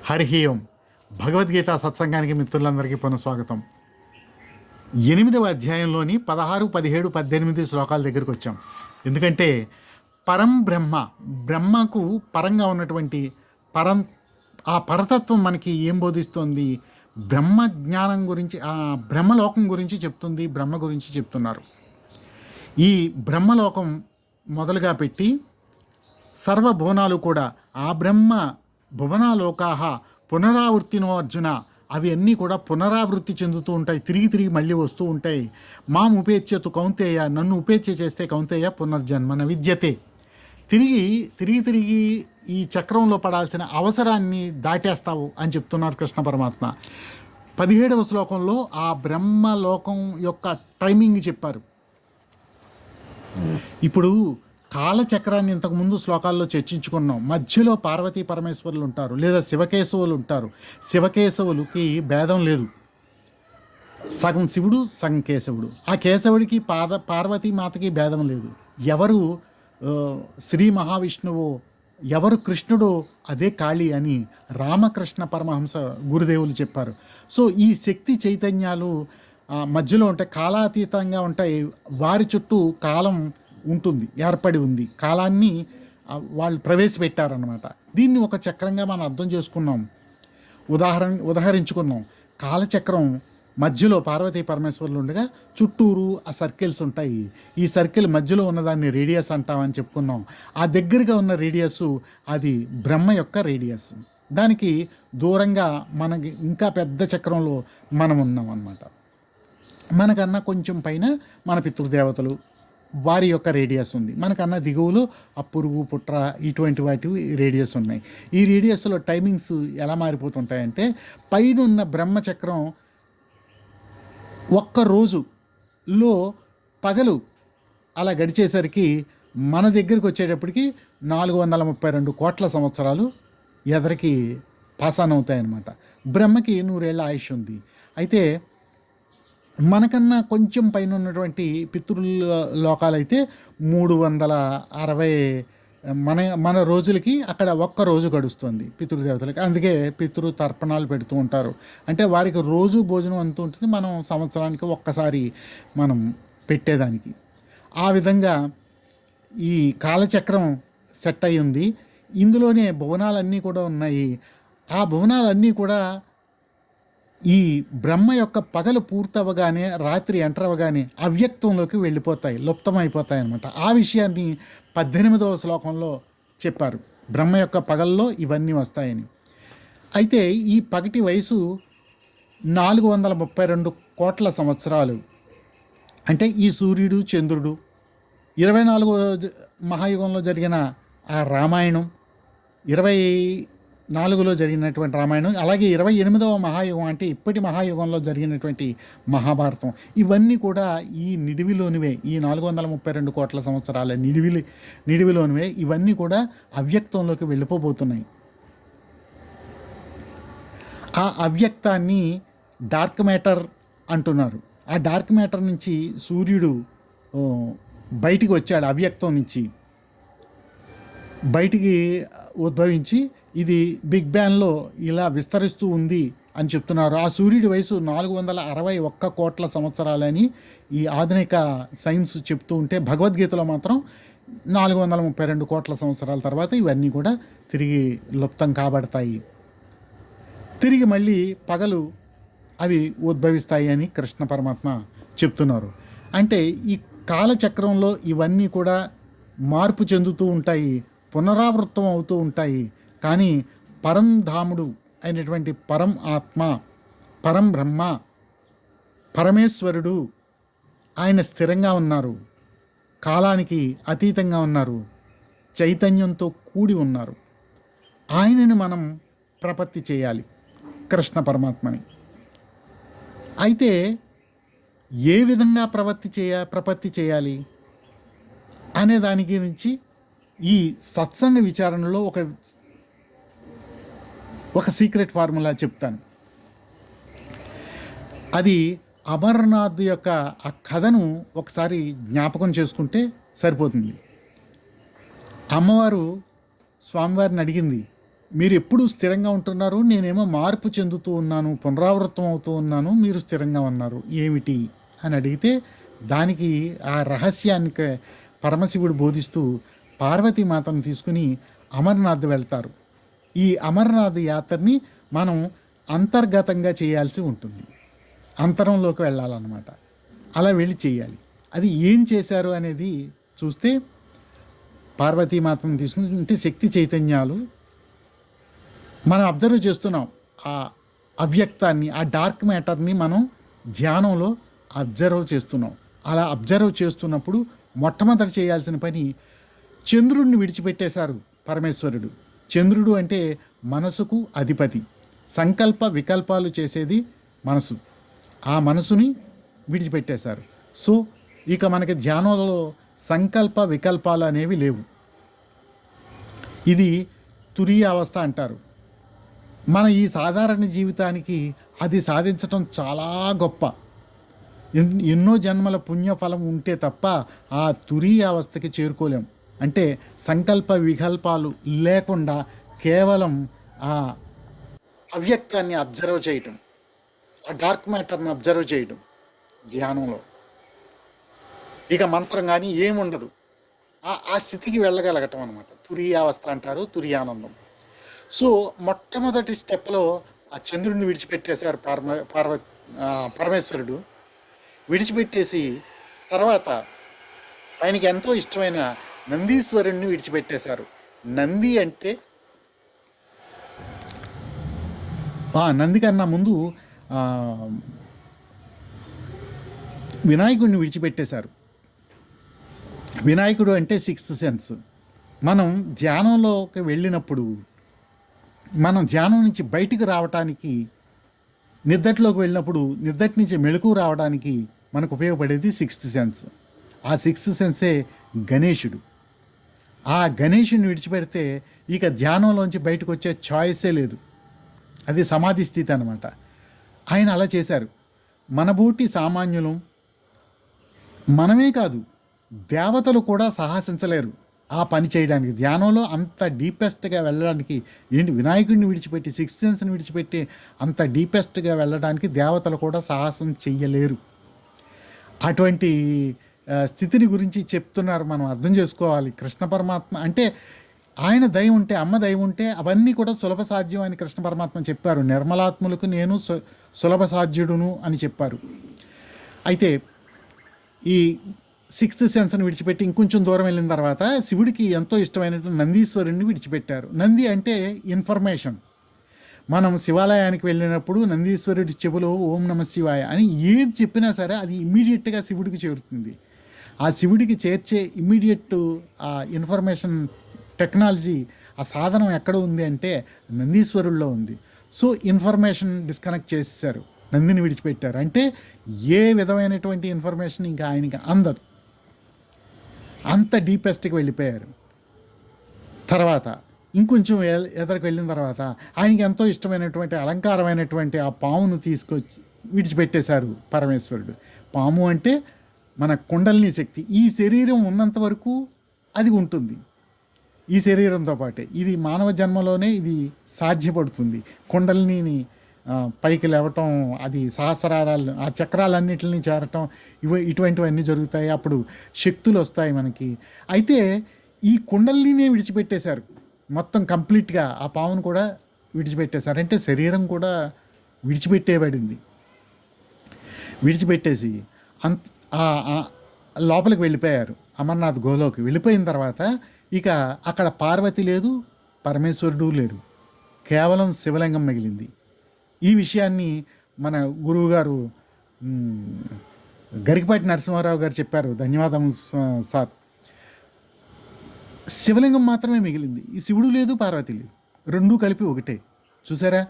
హరి ఓం. భగవద్గీత సత్సంగానికి మిత్రులందరికీ పునఃస్వాగతం. 8వ అధ్యాయంలోని 16, 17, 18 శ్లోకాల దగ్గరికి వచ్చాం. ఎందుకంటే పరం బ్రహ్మకు పరంగా ఉన్నటువంటి ఆ పరతత్వం మనకి ఏం బోధిస్తుంది? బ్రహ్మ జ్ఞానం గురించి, ఆ బ్రహ్మలోకం గురించి చెప్తుంది, బ్రహ్మ గురించి చెప్తున్నారు. ఈ బ్రహ్మలోకం మొదలుగా పెట్టి సర్వభువనాలు కూడా ఆ బ్రహ్మ భువనాలోకాహ పునరావృత్తినో అర్జున, అవి అన్నీ కూడా పునరావృత్తి చెందుతూ ఉంటాయి, తిరిగి తిరిగి మళ్ళీ వస్తూ ఉంటాయి. మాం ఉపేత్యతు కౌంతేయ, నన్ను ఉపేత్య చేస్తే కౌంతేయ పునర్జన్మన విద్యతే. తిరిగి ఈ చక్రంలో పడాల్సిన అవసరాన్ని దాటేస్తావు అని చెప్తున్నారు కృష్ణ పరమాత్మ. 17వ శ్లోకంలో ఆ బ్రహ్మలోకం యొక్క టైమింగ్ చెప్పారు. ఇప్పుడు కాలచక్రాన్ని ఇంతకుముందు శ్లోకాల్లో చర్చించుకున్నాం. మధ్యలో పార్వతీ పరమేశ్వరులు ఉంటారు, లేదా శివకేశవులు ఉంటారు. శివకేశవులకి భేదం లేదు, సగం శివుడు సగం కేశవుడు. ఆ కేశవుడికి పార్వతీమాతకి భేదం లేదు. ఎవరు శ్రీ మహావిష్ణువు, ఎవరు కృష్ణుడు, అదే కాళీ అని రామకృష్ణ పరమహంస గురుదేవులు చెప్పారు. సో ఈ శక్తి చైతన్యాలు మధ్యలో ఉంటాయి, కాలాతీతంగా ఉంటాయి. వారి చుట్టూ కాలం ఉంటుంది, ఏర్పడి ఉంది. కాలాన్ని వాళ్ళు ప్రవేశపెట్టారనమాట. దీన్ని ఒక చక్రంగా మనం అర్థం చేసుకున్నాం, ఉదాహరించుకున్నాం. కాలచక్రం మధ్యలో పార్వతీ పరమేశ్వరులు ఉండగా చుట్టూరు ఆ సర్కిల్స్ ఉంటాయి. ఈ సర్కిల్ మధ్యలో ఉన్నదాన్ని రేడియస్ అంటామని చెప్పుకున్నాం. ఆ దగ్గరగా ఉన్న రేడియస్ అది బ్రహ్మ యొక్క రేడియస్. దానికి దూరంగా మనకి ఇంకా పెద్ద చక్రంలో మనం ఉన్నాం అన్నమాట. మనకన్నా కొంచెం పైన మన పితృదేవతలు, వారి యొక్క రేడియస్ ఉంది. మనకన్నా దిగువలో ఆ పురుగు, పుట్ర, ఇటువంటి వాటి రేడియస్ ఉన్నాయి. ఈ రేడియస్లో టైమింగ్స్ ఎలా మారిపోతుంటాయంటే, పైన ఉన్న బ్రహ్మచక్రం ఒక్క రోజులో పగలు అలా గడిచేసరికి మన దగ్గరికి వచ్చేటప్పటికి 432 కోట్ల సంవత్సరాలు ఎదరికి పాసాన్ అవుతాయన్నమాట. బ్రహ్మకి 100 ఏళ్ళ ఆయుష్ ఉంది. అయితే మనకన్నా కొంచెం పైన ఉన్నటువంటి పితృలోకాలైతే 360 మన రోజులకి అక్కడ ఒక్క రోజు గడుస్తుంది పితృదేవతలకి. అందుకే పితృ తర్పణాలు పెడుతూ ఉంటారు. అంటే వారికి రోజు భోజనం అంతూ ఉంటుంది, మనం సంవత్సరానికి ఒక్కసారి మనం పెట్టేదానికి. ఆ విధంగా ఈ కాలచక్రం సెట్ అయి ఉంది. ఇందులోనే భువనాలన్నీ కూడా ఉన్నాయి. ఆ భువనాలన్నీ కూడా ఈ బ్రహ్మ యొక్క పగలు పూర్తవగానే, రాత్రి ఎంటర్ అవ్వగానే అవ్యక్తంలోకి వెళ్ళిపోతాయి, లుప్తమైపోతాయి అన్నమాట. ఆ విషయాన్ని 18వ శ్లోకంలో చెప్పారు. బ్రహ్మ యొక్క పగల్లో ఇవన్నీ వస్తాయని. అయితే ఈ పగటి వయసు 432 కోట్ల సంవత్సరాలు. అంటే ఈ సూర్యుడు, చంద్రుడు, 24వ మహాయుగంలో జరిగిన ఆ రామాయణం, 24లో జరిగినటువంటి రామాయణం, అలాగే 28వ మహాయుగం అంటే ఇప్పటి మహాయుగంలో జరిగినటువంటి మహాభారతం, ఇవన్నీ కూడా ఈ నిడివిలోనివే. ఈ 432 కోట్ల సంవత్సరాల నిడివిలోనివే. ఇవన్నీ కూడా అవ్యక్తంలోకి వెళ్ళిపోబోతున్నాయి. ఆ అవ్యక్తాన్ని డార్క్ మ్యాటర్ అంటున్నారు. ఆ డార్క్ మ్యాటర్ నుంచి సూర్యుడు బయటికి వచ్చాడు, అవ్యక్తం నుంచి బయటికి ఉద్భవించి ఇది బిగ్ బ్యాంగ్లో ఇలా విస్తరిస్తూ ఉంది అని చెప్తున్నారు. ఆ సూర్యుడి వయసు 461 కోట్ల సంవత్సరాలని ఈ ఆధునిక సైన్స్ చెప్తూ ఉంటే, భగవద్గీతలో మాత్రం 432 కోట్ల సంవత్సరాల తర్వాత ఇవన్నీ కూడా తిరిగి లుప్తం కాబడతాయి, తిరిగి మళ్ళీ పగలు అవి ఉద్భవిస్తాయి అని కృష్ణ పరమాత్మ చెప్తున్నారు. అంటే ఈ కాలచక్రంలో ఇవన్నీ కూడా మార్పు చెందుతూ ఉంటాయి, పునరావృతం అవుతూ ఉంటాయి. కానీ పరంధాముడు అయినటువంటి పరం ఆత్మ, పరం బ్రహ్మ, పరమేశ్వరుడు, ఆయన స్థిరంగా ఉన్నారు, కాలానికి అతీతంగా ఉన్నారు, చైతన్యంతో కూడి ఉన్నారు. ఆయనని మనం ప్రపత్తి చేయాలి, కృష్ణ పరమాత్మని. అయితే ఏ విధంగా ప్రపత్తి చేయాలి అనే దాని గురించి ఈ సత్సంగ విచారణలో ఒక సీక్రెట్ ఫార్ములా చెప్తాను. అది అమర్నాథ్ యొక్క ఆ కథను ఒకసారి జ్ఞాపకం చేసుకుంటే సరిపోతుంది. అమ్మవారు స్వామివారిని అడిగింది, మీరు ఎప్పుడు స్థిరంగా ఉంటున్నారు, నేనేమో మార్పు చెందుతూ ఉన్నాను, పునరావృతం అవుతూ ఉన్నాను, మీరు స్థిరంగా ఉన్నారు ఏమిటి అని అడిగితే దానికి ఆ రహస్యానికి పరమశివుడు బోధిస్తూ పార్వతీమాతను తీసుకుని అమర్నాథ్ వెళ్తారు. ఈ అమర్నాథ్ యాత్రని మనం అంతర్గతంగా చేయాల్సి ఉంటుంది, అంతరంలోకి వెళ్ళాలన్నమాట. అలా వెళ్ళి చేయాలి. అది ఏం చేశారు అనేది చూస్తే పార్వతీమాతను తీసుకుంటే శక్తి చైతన్యాలు మనం అబ్జర్వ్ చేస్తున్నాం. ఆ అవ్యక్తాన్ని, ఆ డార్క్ మ్యాటర్ని మనం ధ్యానంలో అబ్జర్వ్ చేస్తున్నాం. అలా అబ్జర్వ్ చేస్తున్నప్పుడు మొట్టమొదటి చేయాల్సిన పని చంద్రుడిని విడిచిపెట్టేశారు పరమేశ్వరుడు. చంద్రుడు అంటే మనసుకు అధిపతి, సంకల్ప వికల్పాలు చేసేది మనసు. ఆ మనసుని విడిచిపెట్టేశారు. సో ఇక మనకి ధ్యానంలో సంకల్ప వికల్పాలు అనేవి లేవు. ఇది తురీయ అవస్థ అంటారు. మన ఈ సాధారణ జీవితానికి అది సాధించటం చాలా గొప్ప. ఎన్నో జన్మల పుణ్యఫలం ఉంటే తప్ప ఆ తురీయ అవస్థకి చేరుకోలేం. అంటే సంకల్ప వికల్పాలు లేకుండా కేవలం ఆ అవ్యక్తాన్ని అబ్జర్వ్ చేయటం, ఆ డార్క్ మ్యాటర్ని అబ్జర్వ్ చేయడం ధ్యానంలో. ఇక మంత్రం కానీ ఏముండదు. ఆ స్థితికి వెళ్ళగలగటం అనమాట తురీయావస్థ అంటారు, తురియానందం. సో మొట్టమొదటి స్టెప్లో ఆ చంద్రుడిని విడిచిపెట్టేశారు పరమేశ్వరుడు. విడిచిపెట్టేసి తర్వాత ఆయనకి ఎంతో ఇష్టమైన నందీశ్వరుణ్ణి విడిచిపెట్టేశారు. నంది అంటే నంది కన్నా ముందు వినాయకుడిని విడిచిపెట్టేశారు. వినాయకుడు అంటే సిక్స్త్ సెన్స్. మనం ధ్యానంలోకి వెళ్ళినప్పుడు, మనం ధ్యానం నుంచి బయటికి రావటానికి, నిద్దట్లోకి వెళ్ళినప్పుడు నిద్దటి నుంచి మెళుకు రావడానికి మనకు ఉపయోగపడేది సిక్స్త్ సెన్స్. ఆ సిక్స్త్ సెన్సే గణేశుడు. ఆ గణేశుని విడిచిపెడితే ఇక ధ్యానంలోంచి బయటకు వచ్చే ఛాయిసే లేదు. అది సమాధి స్థితి అనమాట. ఆయన అలా చేశారు. మనబోటి సామాన్యులం, మనమే కాదు దేవతలు కూడా సాహసించలేరు ఆ పని చేయడానికి. ధ్యానంలో అంత డీపెస్ట్గా వెళ్ళడానికి, ఏంటి వినాయకుడిని విడిచిపెట్టి, సిక్స్త్ సెన్స్ని విడిచిపెట్టి అంత డీపెస్ట్గా వెళ్ళడానికి దేవతలు కూడా సాహసం చెయ్యలేరు. అటువంటి స్థితిని గురించి చెప్తున్నారు. మనం అర్థం చేసుకోవాలి. కృష్ణ పరమాత్మ అంటే ఆయన దయ ఉంటే, అమ్మ దయ ఉంటే అవన్నీ కూడా సులభ సాధ్యం అని కృష్ణ పరమాత్మ చెప్పారు. నిర్మలాత్ములకు నేను సులభ సాధ్యుడును అని చెప్పారు. అయితే ఈ సిక్స్త్ సెన్స్ని విడిచిపెట్టి ఇంకొంచెం దూరం వెళ్ళిన తర్వాత శివుడికి ఎంతో ఇష్టమైనటువంటి నందీశ్వరుణ్ణి విడిచిపెట్టారు. నంది అంటే ఇన్ఫర్మేషన్. మనం శివాలయానికి వెళ్ళినప్పుడు నందీశ్వరుడి చెవులో ఓం నమ శివాయ అని ఏది చెప్పినా సరే అది ఇమ్మీడియట్గా శివుడికి చేరుతుంది. ఆ శివుడికి చేర్చే ఇమ్మీడియట్ ఆ ఇన్ఫర్మేషన్ టెక్నాలజీ, ఆ సాధనం ఎక్కడ ఉంది అంటే నందీశ్వరుల్లో ఉంది. సో ఇన్ఫర్మేషన్ డిస్కనెక్ట్ చేసేసారు, నందిని విడిచిపెట్టారు. అంటే ఏ విధమైనటువంటి ఇన్ఫర్మేషన్ ఇంకా ఆయనకి అందదు, అంత డీపెస్ట్కి వెళ్ళిపోయారు. తర్వాత ఇంకొంచెం ఎదరికి వెళ్ళిన తర్వాత ఆయనకి ఎంతో ఇష్టమైనటువంటి అలంకారమైనటువంటి ఆ పామును తీసుకొచ్చి విడిచిపెట్టేశారు పరమేశ్వరుడు. పాము అంటే మన కుండలిని శక్తి. ఈ శరీరం ఉన్నంత వరకు అది ఉంటుంది, ఈ శరీరంతో పాటే. ఇది మానవ జన్మలోనే ఇది సాధ్యపడుతుంది. కుండలిని పైకి లేవటం, అది సహస్రారాలు, ఆ చక్రాలన్నిటిని చేరటం, ఇటువంటివన్నీ జరుగుతాయి. అప్పుడు శక్తులు వస్తాయి మనకి. అయితే ఈ కుండలినే విడిచిపెట్టేశారు మొత్తం కంప్లీట్గా. ఆ పావును కూడా విడిచిపెట్టేశారు. అంటే శరీరం కూడా విడిచిపెట్టేబడింది. విడిచిపెట్టేసి లోపలికి వెళ్ళిపోయారు. అమర్నాథ్ గోలోకి వెళ్ళిపోయిన తర్వాత ఇక అక్కడ పార్వతి లేదు, పరమేశ్వరుడు లేరు, కేవలం శివలింగం మిగిలింది. ఈ విషయాన్ని మన గురువుగారు గరికపాటి నరసింహారావు గారు చెప్పారు. ధన్యవాదం సార్. శివలింగం మాత్రమే మిగిలింది. ఈ శివుడు లేదు, పార్వతి లేదు, రెండూ కలిపి ఒకటే. చూసారా,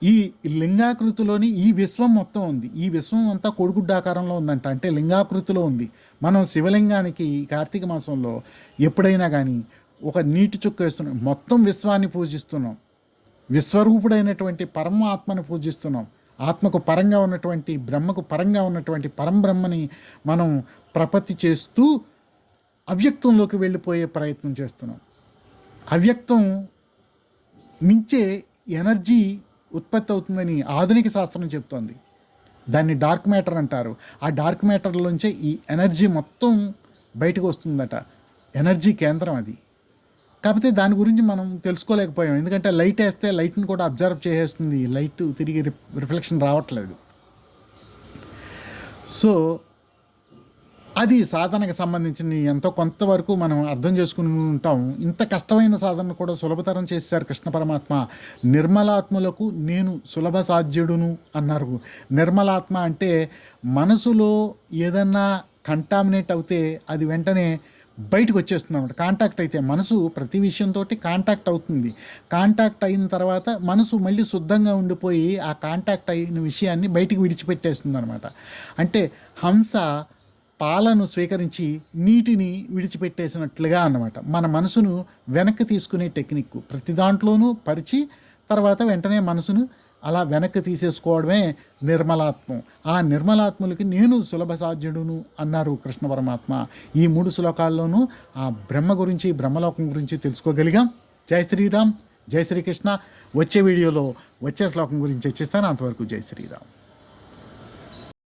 ఈ లింగాకృతిలోని ఈ విశ్వం మొత్తం ఉంది. ఈ విశ్వం అంతా కోడిగుడ్డాకారంలో ఉందంట, అంటే లింగాకృతిలో ఉంది. మనం శివలింగానికి కార్తీక మాసంలో ఎప్పుడైనా కానీ ఒక నీటి చుక్క వేస్తున్నాం, మొత్తం విశ్వాన్ని పూజిస్తున్నాం. విశ్వరూపుడైనటువంటి పరమాత్మను పూజిస్తున్నాం. ఆత్మకు పరంగా ఉన్నటువంటి, బ్రహ్మకు పరంగా ఉన్నటువంటి పరంబ్రహ్మని మనం ప్రపత్తి చేస్తూ అవ్యక్తంలోకి వెళ్ళిపోయే ప్రయత్నం చేస్తున్నాం. అవ్యక్తం మించే ఎనర్జీ ఉత్పత్తి అవుతుందని ఆధునిక శాస్త్రం చెప్తోంది. దాన్ని డార్క్ మ్యాటర్ అంటారు. ఆ డార్క్ మ్యాటర్లోంచే ఈ ఎనర్జీ మొత్తం బయటకు వస్తుందట. ఎనర్జీ కేంద్రం అది. కాకపోతే దాని గురించి మనం తెలుసుకోలేకపోయాం. ఎందుకంటే లైట్ వేస్తే లైట్ని కూడా అబ్జర్వ్ చేసేస్తుంది, లైట్ తిరిగి రిఫ్లెక్షన్ రావట్లేదు. సో అది సాధనకు సంబంధించిన ఎంతో కొంతవరకు మనం అర్థం చేసుకుని ఉంటాం. ఇంత కష్టమైన సాధన కూడా సులభతరం చేశారు కృష్ణ పరమాత్మ. నిర్మలాత్మలకు నేను సులభ సాధ్యుడును అన్నారు. నిర్మలాత్మ అంటే మనసులో ఏదన్నా కంటామినేట్ అవుతే అది వెంటనే బయటకు వచ్చేస్తుంది అన్నమాట. కాంటాక్ట్ అయితే మనసు ప్రతి విషయంతో కాంటాక్ట్ అవుతుంది. కాంటాక్ట్ అయిన తర్వాత మనసు మళ్ళీ శుద్ధంగా ఉండిపోయి ఆ కాంటాక్ట్ అయిన విషయాన్ని బయటికి విడిచిపెట్టేస్తుంది అనమాట. అంటే హంస పాలను స్వీకరించి నీటిని విడిచిపెట్టేసినట్లుగా అన్నమాట. మన మనసును వెనక్కి తీసుకునే టెక్నిక్ ప్రతి దాంట్లోనూ పరిచి తర్వాత వెంటనే మనసును అలా వెనక్కి తీసేసుకోవడమే నిర్మలాత్మం. ఆ నిర్మలాత్ములకి నేను సులభ సాధ్యుడును అన్నారు కృష్ణ పరమాత్మ. ఈ 3 శ్లోకాల్లోనూ ఆ బ్రహ్మ గురించి, బ్రహ్మలోకం గురించి తెలుసుకోగలిగాం. జై శ్రీరామ్, జై శ్రీకృష్ణ. వచ్చే వీడియోలో వచ్చే శ్లోకం గురించి వచ్చేస్తాను. అంతవరకు జై శ్రీరామ్.